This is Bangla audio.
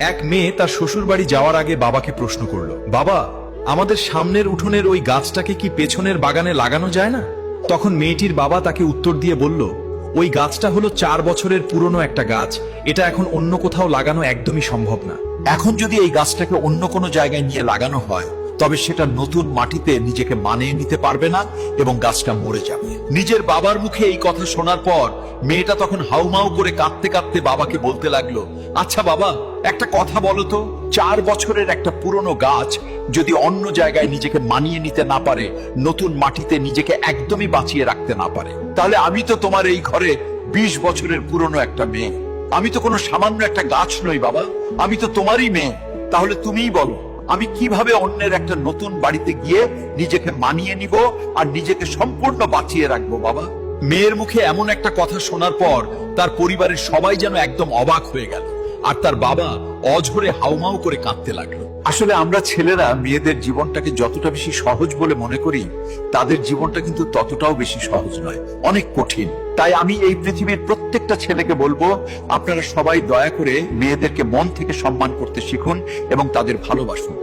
এক মেয়ে তার শ্বশুর বাড়ি যাওয়ার আগে বাবাকে প্রশ্ন করলো, বাবা, আমাদের সামনের উঠোনের ওই গাছটাকে কি পেছনের বাগানে লাগানো যায় না? তখন মেয়েটির বাবা তাকে উত্তর দিয়ে বলল, ওই গাছটা হলো 4 বছরের পুরনো একটা গাছ, এটা এখন অন্য কোথাও লাগানো একদমই সম্ভব না। এখন যদি এই গাছটাকে অন্য কোনো জায়গায় নিয়ে লাগানো হয়, তবে সেটা নতুন মাটিতে নিজেকে মানিয়ে নিতে পারবে না এবং গাছটা মরে যাবে। নিজের বাবার মুখে এই কথা শোনার পর মেয়েটা তখন হাউমাউ করে কাঁদতে কাঁদতে বাবাকে বলতে লাগলো, আচ্ছা বাবা, একটা কথা বলো তো, 4 বছরের একটা পুরনো গাছ যদি অন্য জায়গায় নিজেকে মানিয়ে নিতে না পারে, নতুন মাটিতে নিজেকে একদমই বাঁচিয়ে রাখতে না পারে, তাহলে আমি তো তোমার এই ঘরে 20 বছরের পুরনো একটা মেয়ে। আমি তো কোনো সামান্য একটা গাছ নই বাবা, আমি তো তোমারই মেয়ে। তাহলে তুমিই বলো, আমি কিভাবে অন্যের একটা নতুন বাড়িতে গিয়ে নিজেকে মানিয়ে নিব আর নিজেকে সম্পূর্ণ বাঁচিয়ে রাখবো বাবা? মেয়ের মুখে এমন একটা কথা শোনার পর তার পরিবারের সবাই যেন একদম অবাক হয়ে গেল, আর তার বাবা অঝরে হাউমাউ করে কাঁদতে লাগলো। আসলে আমরা ছেলেরা মেয়েদের জীবনটাকে যতটা বেশি সহজ বলে মনে করি, তাদের জীবনটা কিন্তু ততটাও বেশি সহজ নয়, অনেক কঠিন। তাই আমি এই পৃথিবীর প্রত্যেকটা ছেলেকে বলবো, আপনারা সবাই দয়া করে মেয়েদেরকে মন থেকে সম্মান করতে শিখুন এবং তাদের ভালোবাসুন।